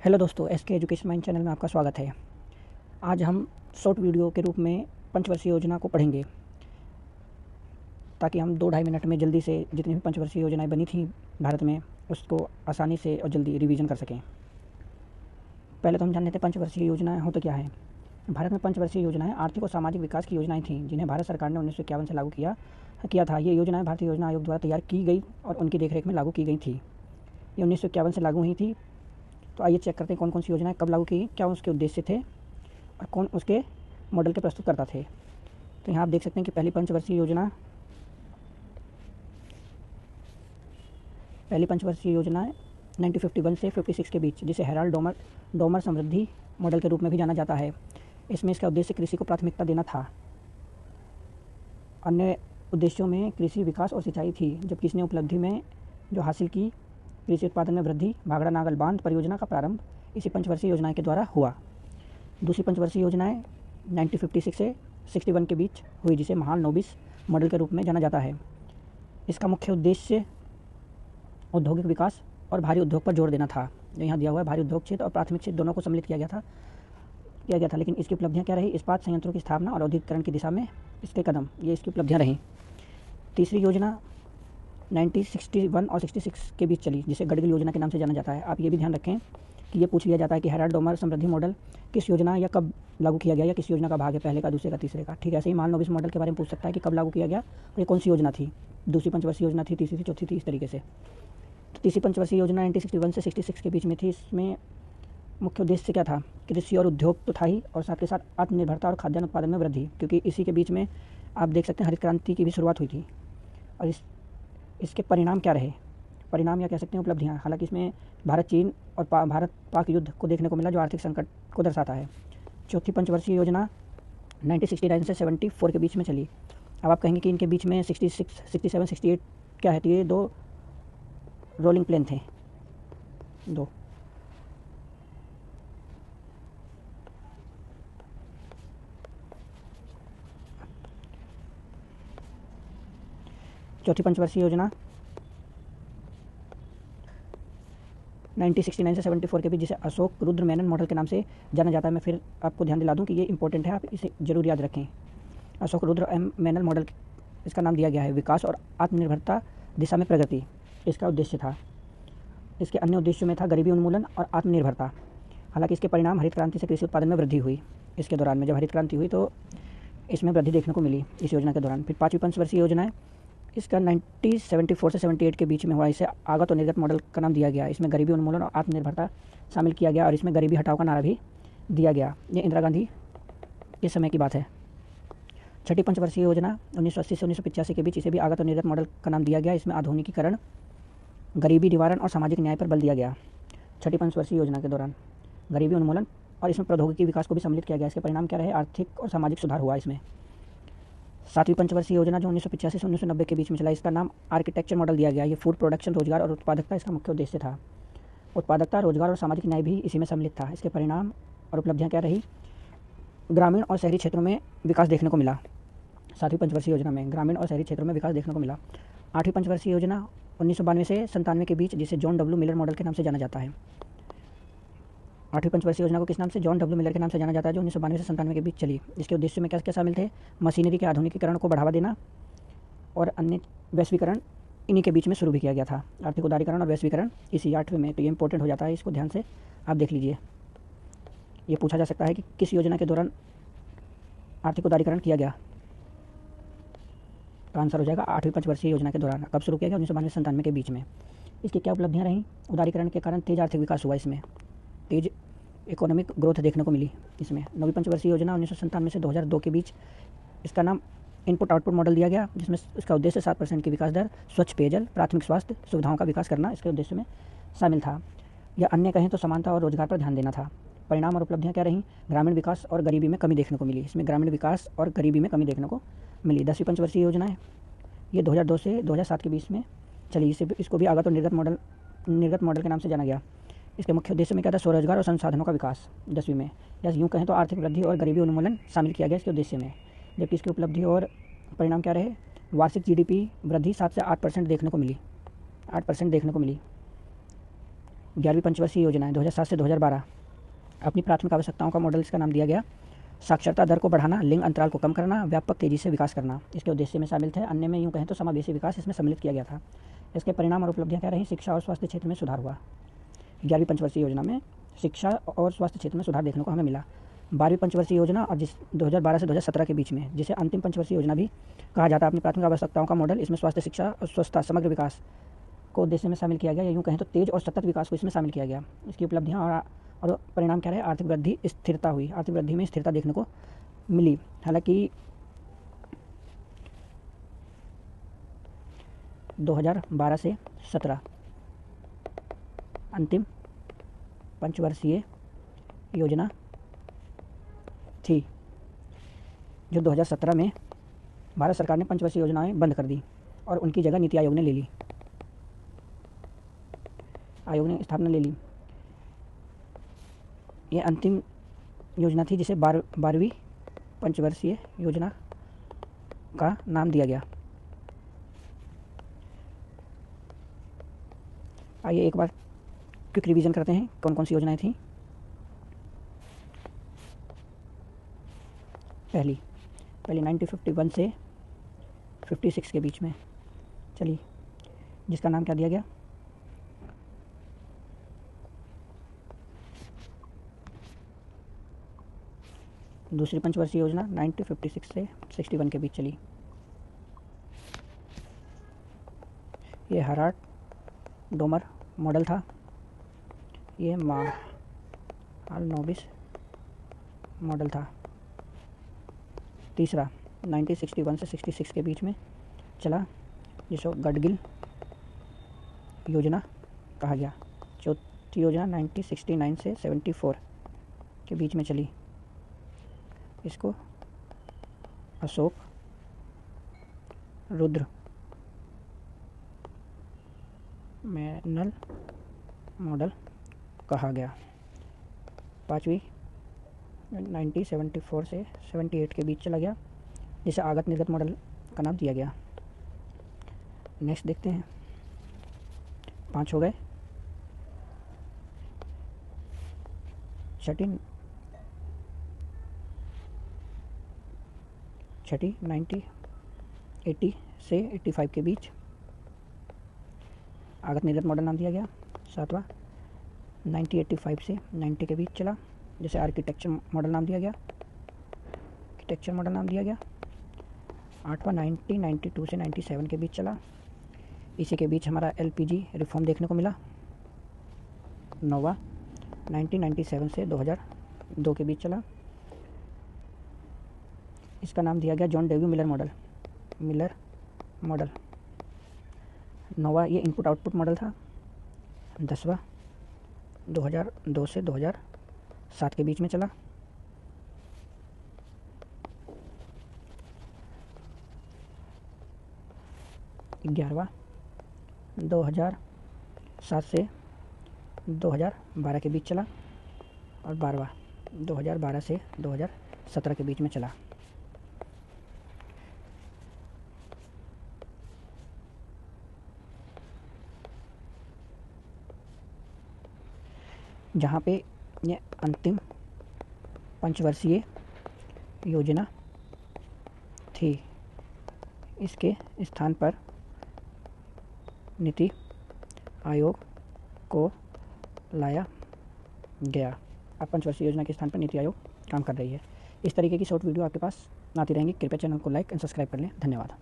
Hello दोस्तों, SK education mind channel में आपका स्वागत है। आज हम शॉर्ट वीडियो के रूप में पंचवर्षीय योजना को पढ़ेंगे ताकि हम 2-2.5 मिनट में जल्दी से जितनी भी पंचवर्षीय योजनाएं बनी थी भारत में उसको आसानी से और जल्दी रिवीजन कर सकें। पहले तो हम जान लेते हैं पंचवर्षीय योजनाएं हो तो क्या है। भारत में पंचवर्षीय योजनाएं आर्थिक और सामाजिक विकास की योजनाएं थीं जिन्हें भारत सरकार ने 1951 से लागू किया था। ये योजनाएं भारतीय योजना आयोग द्वारा तैयार की गई और उनकी देखरेख में लागू की गई थी। ये 1951 से लागू हुई थी। तो आइए चेक करते हैं कौन कौन सी योजनाएं कब लागू की, क्या उसके उद्देश्य थे और कौन उसके मॉडल के प्रस्तुतकर्ता थे। तो यहाँ आप देख सकते हैं कि पहली पंचवर्षीय योजना 1951 से 56 के बीच, जिसे हेराल्ड डोमर समृद्धि मॉडल के रूप में भी जाना जाता है। इसमें इसका उद्देश्य कृषि को प्राथमिकता देना था। अन्य उद्देश्यों में कृषि विकास और सिंचाई थी, जबकि इसने उपलब्धि में जो हासिल की, कृषि उत्पादन में वृद्धि, भाखड़ा नागल बांध परियोजना का प्रारंभ इसी पंचवर्षीय योजना के द्वारा हुआ। दूसरी पंचवर्षीय योजनाएं 1956 से 61 के बीच हुई, जिसे महालनोबिस मॉडल के रूप में जाना जाता है। इसका मुख्य उद्देश्य औद्योगिक विकास और भारी उद्योग पर जोर देना था। जो यहाँ दिया हुआ है, भारी उद्योग क्षेत्र और प्राथमिक क्षेत्र दोनों को सम्मिलित किया गया था। लेकिन इसकी उपलब्धियाँ क्या रही? इस्पात संयंत्रों की स्थापना और औद्योगिकरण की दिशा में इसके कदम, ये इसकी उपलब्धियाँ रहीं। तीसरी योजना 1961 और 66 के बीच चली, जिसे गडगिल योजना के नाम से जाना जाता है। आप ये भी ध्यान रखें कि ये पूछ लिया जाता है कि हेराल्ड डोमर समृद्धि मॉडल किस योजना या कब लागू किया गया, या किस योजना का भाग है, पहले का, दूसरे का, तीसरे का। ठीक है, ऐसे ही महालनोबिस मॉडल के बारे में पूछ सकता है कि कब लागू किया गया और ये कौन सी योजना थी, दूसरी पंचवर्षीय योजना थी, तीसरी थी, चौथी थी, इस तरीके से। तो तीसरी पंचवर्षीय योजना 1961 से 66 के बीच में थी। इसमें मुख्य उद्देश्य क्या था? कृषि और उद्योग तो था ही, और साथ के साथ आत्मनिर्भरता और खाद्यान्न उत्पादन में वृद्धि, क्योंकि इसी के बीच में आप देख सकते हैं हरित क्रांति की भी शुरुआत हुई थी। और इसके परिणाम क्या रहे? परिणाम या कह सकते हैं उपलब्धियाँ। हालांकि इसमें भारत चीन और भारत पाक युद्ध को देखने को मिला, जो आर्थिक संकट को दर्शाता है। चौथी पंचवर्षीय योजना 1969 से 74 के बीच में चली। अब आप कहेंगे कि इनके बीच में 66, 67, 68 क्या है? तो ये दो रोलिंग प्लेन थे, दो। चौथी पंचवर्षीय योजना 1969 से 74 के बीच, जिसे अशोक रुद्र मेनन मॉडल के नाम से जाना जाता है। मैं फिर आपको ध्यान दिला दूं कि ये इंपॉर्टेंट है, आप इसे जरूर याद रखें। अशोक रुद्र एम मेनन मॉडल इसका नाम दिया गया है। विकास और आत्मनिर्भरता दिशा में प्रगति इसका उद्देश्य था। इसके अन्य उद्देश्यों में था गरीबी उन्मूलन और आत्मनिर्भरता। हालांकि इसके परिणाम हरित क्रांति से कृषि उत्पादन में वृद्धि हुई। इसके दौरान में जब हरित क्रांति हुई तो इसमें वृद्धि देखने को मिली इस योजना के दौरान। फिर पाँचवीं पंचवर्षीय योजना है, इसका 1974 से 78 के बीच में हुआ। इसे आगत और निर्गत मॉडल का नाम दिया गया। इसमें गरीबी उन्मूलन और आत्मनिर्भरता शामिल किया गया, और इसमें गरीबी हटाओ का नारा भी दिया गया। ये इंदिरा गांधी के समय की बात है। छठी पंचवर्षीय योजना 1980 से 1985 के बीच, इसे भी आगत और निर्गत मॉडल का नाम दिया गया। इसमें आधुनिकीकरण, गरीबी निवारण और सामाजिक न्याय पर बल दिया गया। छठी पंचवर्षीय योजना के दौरान गरीबी उन्मूलन और इसमें प्रौद्योगिकी विकास को भी सम्मिलित किया गया। इसके परिणाम क्या रहे? आर्थिक और सामाजिक सुधार हुआ इसमें। सातवीं पंचवर्षीय योजना जो 1985 से 1990 के बीच में चला, इसका नाम आर्किटेक्चर मॉडल दिया गया। ये फूड प्रोडक्शन, रोजगार और उत्पादकता इसका मुख्य उद्देश्य था। उत्पादकता, रोजगार और सामाजिक न्याय भी इसी में सम्मिलित था। इसके परिणाम और उपलब्धियाँ क्या रही? ग्रामीण और शहरी क्षेत्रों में विकास देखने को मिला। सातवीं पंचवर्षीय योजना में ग्रामीण और शहरी क्षेत्रों में विकास देखने को मिला। आठवीं पंचवर्षीय योजना 1992 से 97 के बीच, जिसे जॉन डब्ल्यू मिलर मॉडल के नाम से जाना जाता है। आठवीं पंचवर्षीय योजना को किस नाम से? जॉन डब्ल्यू मिलर के नाम से जाना जाता है, जो 1992 से 97 के बीच चली। इसके उद्देश्य में क्या क्या शामिल थे? मशीनरी के आधुनिकीकरण को बढ़ावा देना और अन्य वैश्वीकरण इन्हीं के बीच में शुरू भी किया गया था। आर्थिक उदारीकरण और वैश्वीकरण इसी 8वें में। तो ये इंपॉर्टेंट हो जाता है, इसको ध्यान से आप देख लीजिए। ये पूछा जा सकता है कि किस योजना के दौरान आर्थिक उदारीकरण किया गया? तो आंसर हो जाएगा 8वीं पंचवर्षीय योजना के दौरान। कब शुरू किया गया? 1992 से 97 के बीच में। इसकी क्या उपलब्धियाँ रहीं? उदारीकरण के कारण तेज आर्थिक विकास हुआ, इसमें तेज इकोनॉमिक ग्रोथ देखने को मिली इसमें। नौवीं पंचवर्षीय योजना 1997 से 2002 के बीच, इसका नाम इनपुट आउटपुट मॉडल दिया गया, जिसमें इसका उद्देश्य 7% की विकास दर, स्वच्छ पेयजल, प्राथमिक स्वास्थ्य सुविधाओं का विकास करना इसके उद्देश्य में शामिल था। या अन्य कहें तो समानता और रोजगार पर ध्यान देना था। परिणाम और उपलब्धियाँ क्या रहीं? ग्रामीण विकास और गरीबी में कमी देखने को मिली। इसमें ग्रामीण विकास और गरीबी में कमी देखने को मिली। 10वीं पंचवर्षीय योजना है, ये 2002 से 2007 के बीच में चली। इसको भी आगत और निर्गत मॉडल के नाम से जाना गया। इसके मुख्य उद्देश्य में क्या था? स्वरोजगार और संसाधनों का विकास 10वीं में, या यूँ कहें तो आर्थिक वृद्धि और गरीबी उन्मूलन शामिल किया गया इसके उद्देश्य में। जबकि इसकी उपलब्धि और परिणाम क्या रहे? वार्षिक जीडीपी वृद्धि 7 से 8% देखने को मिली, 8% देखने को मिली। 11वीं पंचवर्षीय योजना है 2007 से 2012। अपनी प्राथमिक आवश्यकताओं का मॉडल इसका नाम दिया गया। साक्षरता दर को बढ़ाना, लिंग अंतराल को कम करना, व्यापक तेजी से विकास करना इसके उद्देश्य में शामिल थे। अन्य में यूँ कहें तो समावेशी विकास इसमें सम्मिलित किया गया था। इसके परिणाम और उपलब्धियाँ क्या रही? शिक्षा और स्वास्थ्य क्षेत्र में सुधार हुआ। 11वीं पंचवर्षीय योजना में शिक्षा और स्वास्थ्य क्षेत्र में सुधार देखने को हमें मिला। 12वीं पंचवर्षीय योजना और जिस 2012 से 2017 के बीच में, जिसे अंतिम पंचवर्षीय योजना भी कहा जाता है, अपनी प्राथमिक आवश्यकताओं का मॉडल इसमें स्वास्थ्य, शिक्षा और स्वच्छता, समग्र विकास को उद्देश्य में शामिल किया गया, या यूँ कहें तो तेज और सतत विकास को इसमें शामिल किया गया। इसकी उपलब्धियाँ और परिणाम क्या रहे? आर्थिक वृद्धि, स्थिरता हुई। आर्थिक वृद्धि में स्थिरता देखने को मिली। हालांकि 2012 से 17 अंतिम पंचवर्षीय योजना थी, जो 2017 में भारत सरकार ने पंचवर्षीय योजनाएं बंद कर दी और उनकी जगह नीति आयोग ने ले ली। आयोग ने स्थापना ले ली। ये अंतिम योजना थी जिसे 12वीं पंचवर्षीय योजना का नाम दिया गया। आइए एक बार क्विक रिवीजन करते हैं कौन कौन सी योजनाएं थीं। पहली 1951 से 56 के बीच में चली, जिसका नाम क्या दिया गया? दूसरी पंचवर्षीय योजना 1956 से 61 के बीच चली। ये हराट डोमर मॉडल था। ये मालनोबिस मॉडल था। तीसरा 1961 से 66 के बीच में चला, जिसको गडगिल योजना कहा गया। चौथी योजना 1969 से 74 के बीच में चली, इसको अशोक रुद्र मैनल मॉडल कहा गया। पाँचवीं 1974 से 78 के बीच चला गया, जिसे आगत निर्गत मॉडल का नाम दिया गया। नेक्स्ट देखते हैं, 5 हो गए। छठी 1980 से 85 के बीच आगत निर्गत मॉडल नाम दिया गया। 7वां 1985 से 90 के बीच चला, जिसे आर्किटेक्चर मॉडल नाम दिया गया। 8वां 1992 से 97 के बीच चला, इसी के बीच हमारा LPG रिफॉर्म देखने को मिला। 9वां 1997 से 2002 के बीच चला, इसका नाम दिया गया जॉन डेवी मिलर मॉडल। 9वां ये इनपुट आउटपुट मॉडल था। 10वां 2002 से 2007 के बीच में चला। 11वां 2007 से 2012 के बीच चला, और 12वां 2012 से 2017 के बीच में चला। जहाँ पे ये अंतिम पंचवर्षीय योजना थी, इसके स्थान पर नीति आयोग को लाया गया। अब पंचवर्षीय योजना के स्थान पर नीति आयोग काम कर रही है। इस तरीके की शॉर्ट वीडियो आपके पास आती रहेंगी। कृपया चैनल को लाइक एंड सब्सक्राइब कर लें। धन्यवाद।